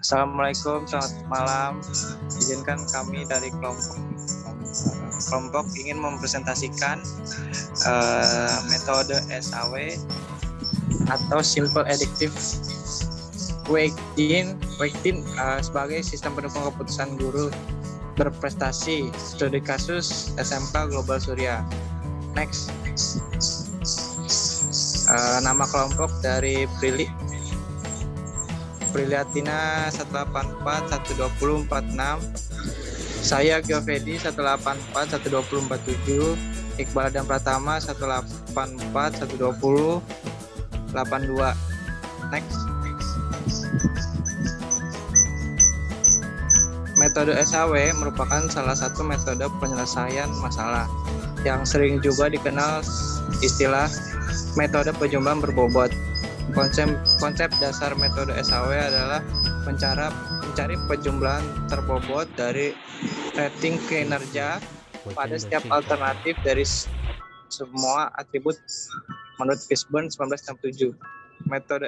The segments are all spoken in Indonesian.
Assalamualaikum, selamat malam. Izinkan kami dari kelompok ingin mempresentasikan metode SAW atau Simple Adaptive Weighting sebagai sistem pendukung keputusan guru berprestasi, studi kasus SMK Global Surya. Next. Nama kelompok dari Priliatina 184 120 46. Saya Giovedi 184 120 47. Iqbal dan Pratama 184 120 82. Next. Metode SAW merupakan salah satu metode penyelesaian masalah yang sering juga dikenal istilah metode penjumlahan berbobot. Konsep dasar metode SAW adalah mencari penjumlahan terbobot dari rating kinerja pada setiap alternatif dari semua atribut menurut Fishburne 1967. Metode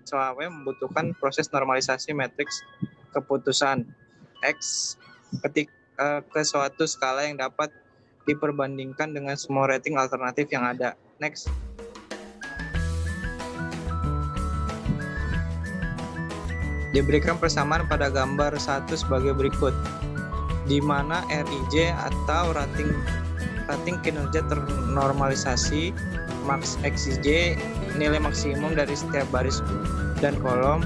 SAW membutuhkan proses normalisasi matriks keputusan X ke suatu skala yang dapat diperbandingkan dengan semua rating alternatif yang ada. Next. Diberikan persamaan pada gambar 1 sebagai berikut, di mana RIJ atau rating kinerja ternormalisasi, max XIJ nilai maksimum dari setiap baris dan kolom,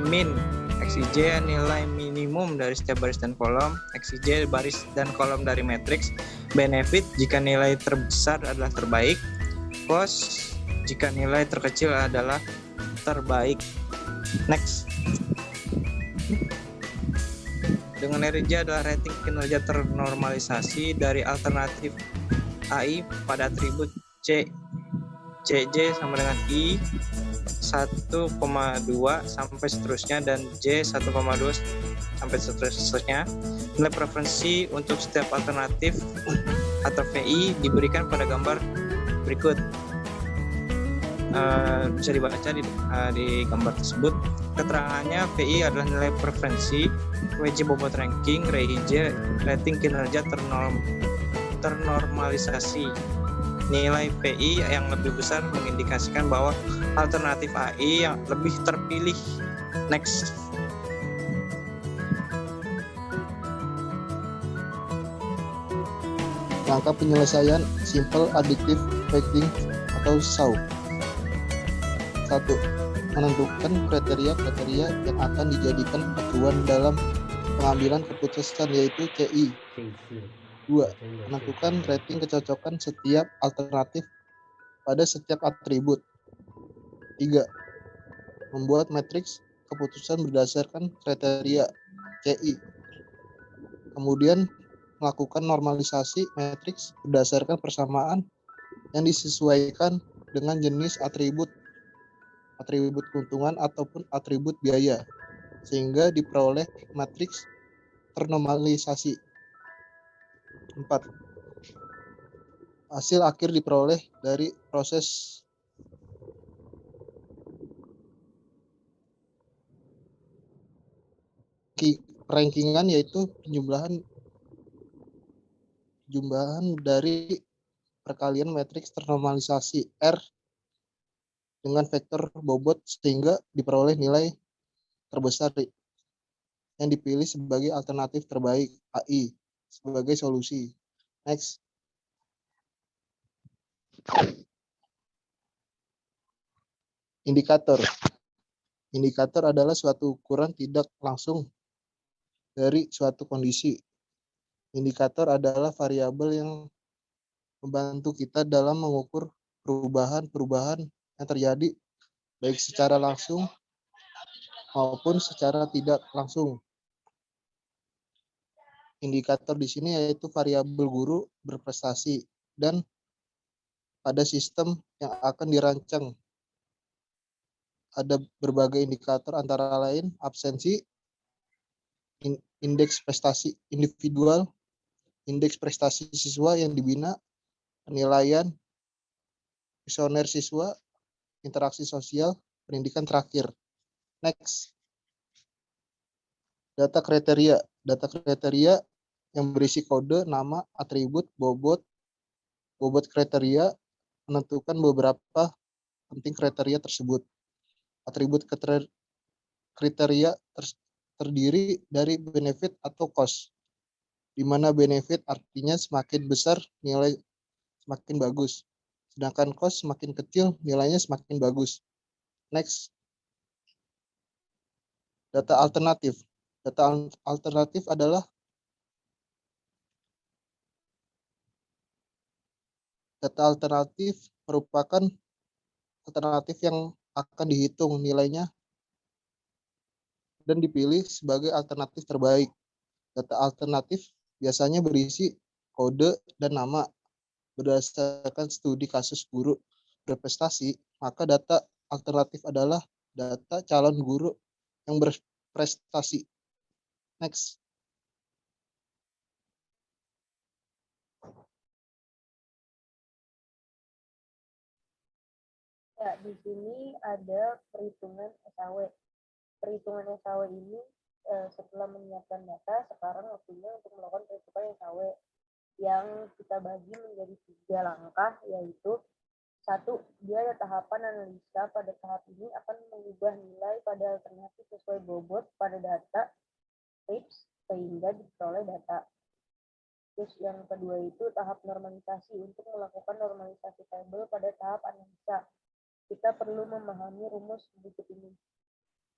min XIJ nilai minimum dari setiap baris dan kolom, XIJ baris dan kolom dari matriks, benefit jika nilai terbesar adalah terbaik, cost jika nilai terkecil adalah terbaik. Next. Dengan RIJ adalah rating kinerja ternormalisasi dari alternatif AI pada atribut CJ sama dengan I 1,2 sampai seterusnya dan J 1,2 sampai seterusnya. Nilai preferensi untuk setiap alternatif atau VI diberikan pada gambar berikut. Bisa dibaca di gambar tersebut. Keterangannya, VI adalah nilai preferensi, WJ bobot ranking, RIJ rating kinerja ternormalisasi. Nilai VI yang lebih besar mengindikasikan bahwa alternatif AI yang lebih terpilih. Next. Langkah penyelesaian Simple Adaptive Weighting atau SAW. 1. Menentukan kriteria-kriteria yang akan dijadikan acuan dalam pengambilan keputusan yaitu CI. 2. Menentukan rating kecocokan setiap alternatif pada setiap atribut. 3. Membuat matriks keputusan berdasarkan kriteria CI. Kemudian melakukan normalisasi matriks berdasarkan persamaan yang disesuaikan dengan jenis atribut keuntungan ataupun atribut biaya, sehingga diperoleh matriks ternormalisasi. 4. Hasil akhir diperoleh dari proses rankingan, yaitu penjumlahan dari perkalian matriks ternormalisasi R dengan vektor bobot sehingga diperoleh nilai terbesar yang dipilih sebagai alternatif terbaik AI sebagai solusi. Next. Indikator. Indikator adalah suatu ukuran tidak langsung dari suatu kondisi. Indikator adalah variabel yang membantu kita dalam mengukur perubahan yang terjadi baik secara langsung maupun secara tidak langsung. Indikator di sini yaitu variabel guru berprestasi dan pada sistem yang akan dirancang. Ada berbagai indikator antara lain absensi, indeks prestasi individual, indeks prestasi siswa yang dibina, penilaian, kuesioner siswa, interaksi sosial, pendidikan terakhir. Next. Data kriteria. Data kriteria yang berisi kode, nama, atribut, bobot kriteria, menentukan beberapa penting kriteria tersebut. Atribut kriteria terdiri dari benefit atau cost, di mana benefit artinya semakin besar nilai semakin bagus, sedangkan cost semakin kecil nilainya semakin bagus. Next, data alternatif. Data alternatif adalah merupakan alternatif yang akan dihitung nilainya dan dipilih sebagai alternatif terbaik. Data alternatif biasanya berisi kode dan nama. Berdasarkan studi kasus guru berprestasi, maka data alternatif adalah data calon guru yang berprestasi. Next. Ya, di sini ada perhitungan SAW. Perhitungan SAW ini setelah menyiapkan data, sekarang waktunya untuk melakukan perhitungan SAW yang kita bagi menjadi 3 langkah, yaitu 1, dia ada tahapan analisa. Pada tahap ini akan mengubah nilai pada alternatif sesuai bobot pada data trips sehingga diperoleh data. Terus yang kedua itu tahap normalisasi. Untuk melakukan normalisasi tabel pada tahap analisa, kita perlu memahami rumus berikut ini.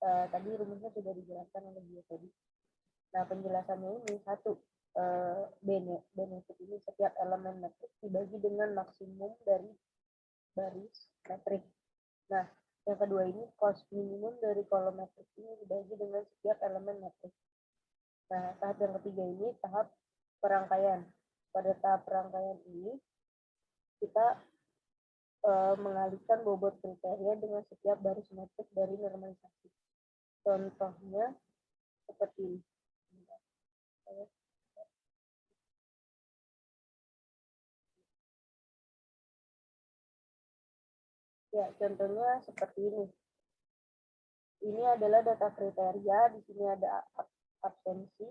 Tadi rumusnya sudah dijelaskan oleh dia tadi. Nah, penjelasannya ini 1, benefit ini setiap elemen metrik dibagi dengan maksimum dari baris metrik. Nah, yang kedua ini cost minimum dari kolom metrik ini dibagi dengan setiap elemen metrik. Nah, tahap yang ketiga ini tahap perangkaian. Pada tahap perangkaian ini kita mengalihkan bobot kriteria dengan setiap baris metrik dari normalisasi. Contohnya seperti ini. Ya, contohnya seperti ini. Ini adalah data kriteria, di sini ada absensi.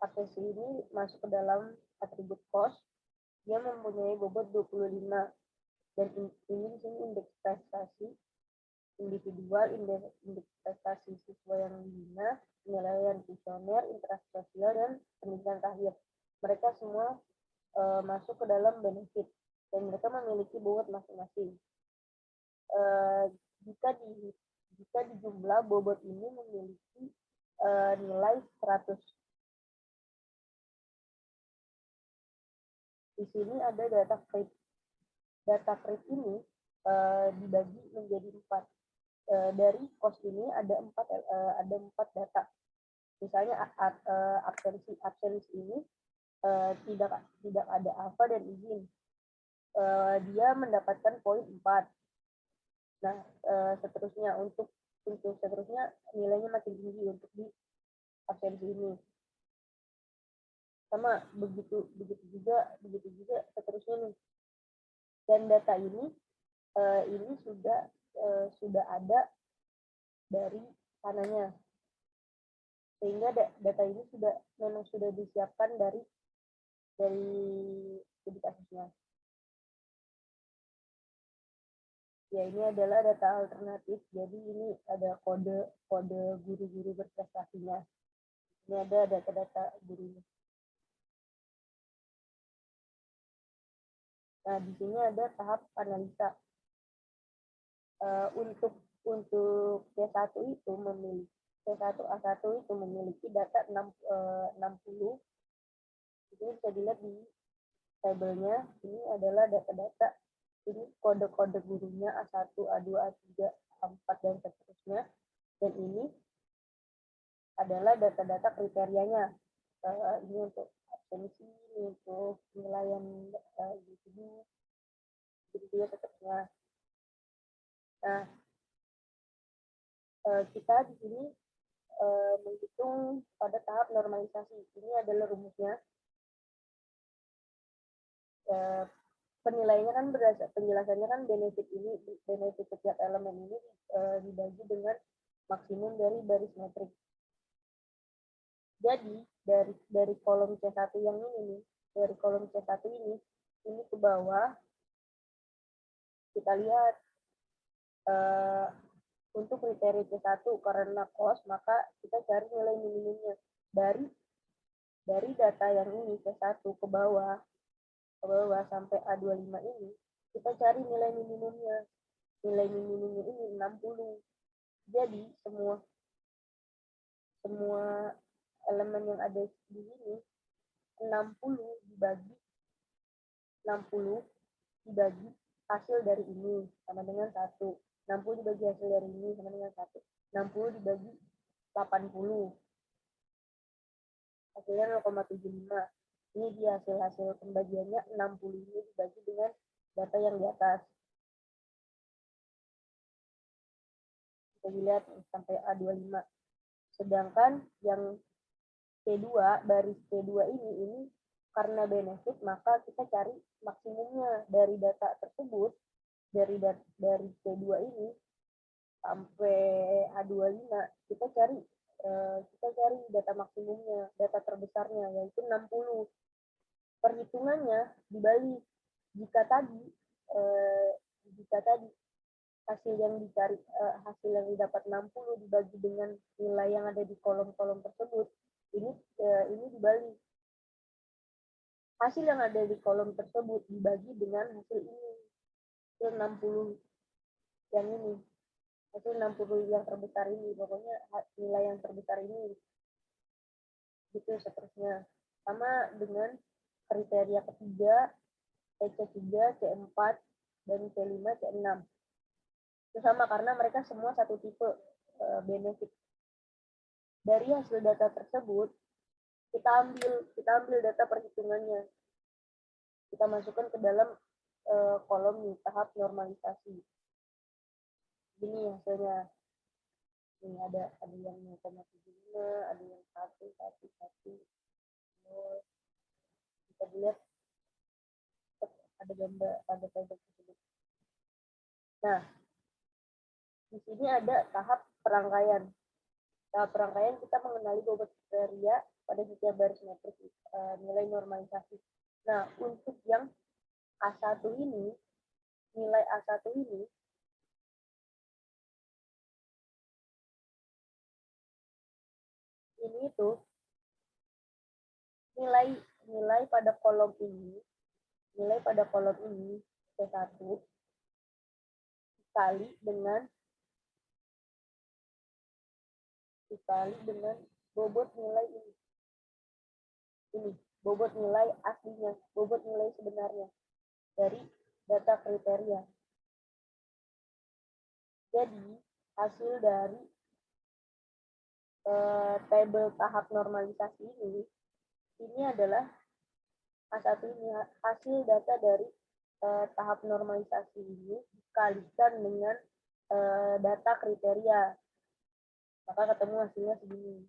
Absensi ini masuk ke dalam atribut cost. Dia mempunyai bobot 25. Dan ini di sini indeks prestasi individual, indeks prestasi siswa yang dibina, penilaian kuesioner, interaksi sosial, dan pendidikan akhir. Mereka semua masuk ke dalam benefit dan mereka memiliki bobot masing-masing. Jika di jumlah bobot ini memiliki nilai 100. Di sini ada data crib. Data crib ini dibagi menjadi 4. Dari cost ini ada 4 data. Misalnya absensi ini tidak ada alfa dan izin. Dia mendapatkan poin 4. Nah, seterusnya untuk seterusnya nilainya makin tinggi untuk di absensi ini. Sama begitu juga seterusnya nih. Dan data ini sudah ada dari sananya. Sehingga data ini memang sudah disiapkan dari studi kasusnya. Ya, ini adalah data alternatif. Jadi ini ada kode guru-guru berprestasinya. Ini ada data-data gurunya. Nah, di sini ada tahap analisa. Untuk C1 itu memiliki C1A1 itu memiliki data 60. Ini bisa dilihat di tabelnya. Ini adalah data-data. Ini kode-kode gurunya A1, A2, A3, A4, dan seterusnya. Dan ini adalah data-data kriterianya. Ini untuk absensi, ini untuk penilaian individu, dan seterusnya. Nah, kita di sini menghitung pada tahap normalisasi. Ini adalah rumusnya. Penilaiannya kan penjelasannya kan benefit setiap elemen ini dibagi dengan maksimum dari baris metrik. Jadi dari kolom C1 yang ini nih, dari kolom C1 ini ke bawah kita lihat untuk kriteria C1 karena kos, maka kita cari nilai minimumnya dari data yang ini C1 ke bawah sampai A25 ini, kita cari nilai minimumnya. Nilai minimumnya ini 60. Jadi semua elemen yang ada di sini 60 dibagi hasil dari ini sama dengan 1. 60 dibagi hasil dari ini sama dengan 1. 60 dibagi 80. Hasilnya 0,75. Ini dia hasil pembagiannya, 60 ini dibagi dengan data yang di atas. Kita lihat sampai A25. Sedangkan yang C2, baris C2 ini karena benefit, maka kita cari maksimumnya dari data tersebut, dari C2 ini sampai A25, kita cari data maksimumnya, data terbesarnya, yaitu 60. Perhitungannya dibalik. Jika tadi hasil yang didapat 60 dibagi dengan nilai yang ada di kolom-kolom tersebut, ini dibalik. Hasil yang ada di kolom tersebut dibagi dengan hasil ini, hasil 60 yang ini, hasil 60 yang terbesar ini, pokoknya nilai yang terbesar ini, gitu seterusnya. Sama dengan kriteria ketiga, C3, C4, dan C5, C6. Itu sama karena mereka semua satu tipe benefit. Dari hasil data tersebut, kita ambil data perhitungannya. Kita masukkan ke dalam kolom nih, tahap normalisasi. Ini hasilnya. Ini ada yang 0,75, ada yang 1, 0. Kita lihat ada gambar, ada tabel tersebut. Nah, di sini ada tahap perangkaian. Tahap perangkaian kita mengenali bobot kriteria pada setiap baris metrik nilai normalisasi. Nah, untuk yang A1 ini, nilai A1 ini itu nilai pada kolom ini, C1 dikali dengan bobot nilai ini. Ini bobot nilai aslinya, bobot nilai sebenarnya dari data kriteria. Jadi hasil dari tabel tahap normalisasi ini adalah A1 ini, hasil data dari tahap normalisasi ini dikalikan dengan data kriteria, maka ketemu hasilnya segini.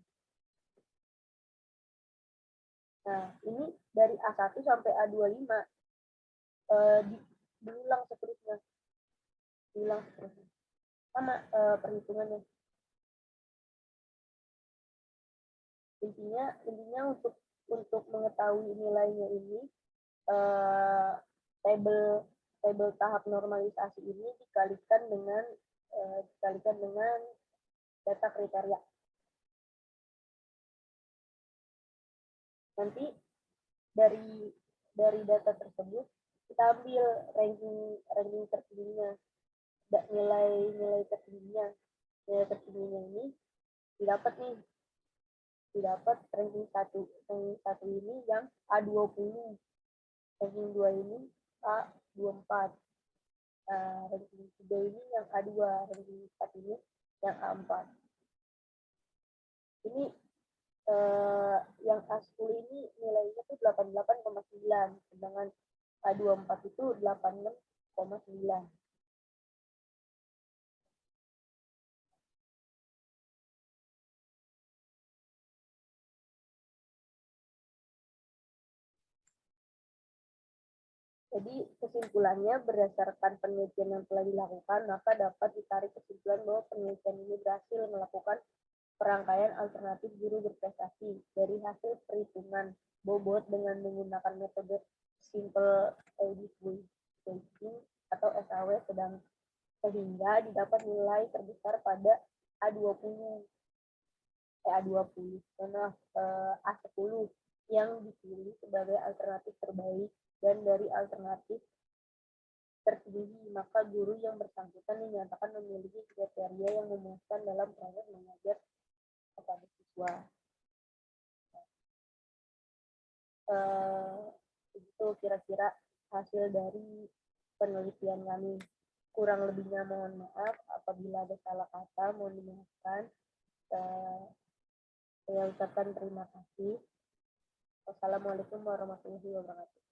Nah, ini dari A1 sampai A25 diulang seterusnya. Sama perhitungannya. Intinya untuk mengetahui nilainya ini, tabel tahap normalisasi ini dikalikan dengan data kriteria. Nanti dari data tersebut kita ambil ranking tertingginya, nilai tertingginya ini didapat ranking 1 ini yang A20, ranking 2 ini A24, ranking 3 ini yang A2, ranking 4 ini yang A4. Ini yang A10 ini nilainya tuh 88,9, sedangkan A24 itu 86,9. Jadi kesimpulannya, berdasarkan penelitian yang telah dilakukan, maka dapat ditarik kesimpulan bahwa penelitian ini berhasil melakukan Perangkaian alternatif guru berprestasi dari hasil perhitungan bobot dengan menggunakan metode simple additive weighting atau SAW sehingga didapat nilai terbesar pada A20 A10 yang dipilih sebagai alternatif terbaik, dan dari alternatif tertinggi maka guru yang bersangkutan dinyatakan memiliki kriteria yang memuaskan dalam proses mengajar kepada siswa. Itu kira-kira hasil dari penelitian kami. Kurang lebihnya mohon maaf, apabila ada salah kata mohon dimaafkan. Saya ucapkan terima kasih. Wassalamualaikum warahmatullahi wabarakatuh.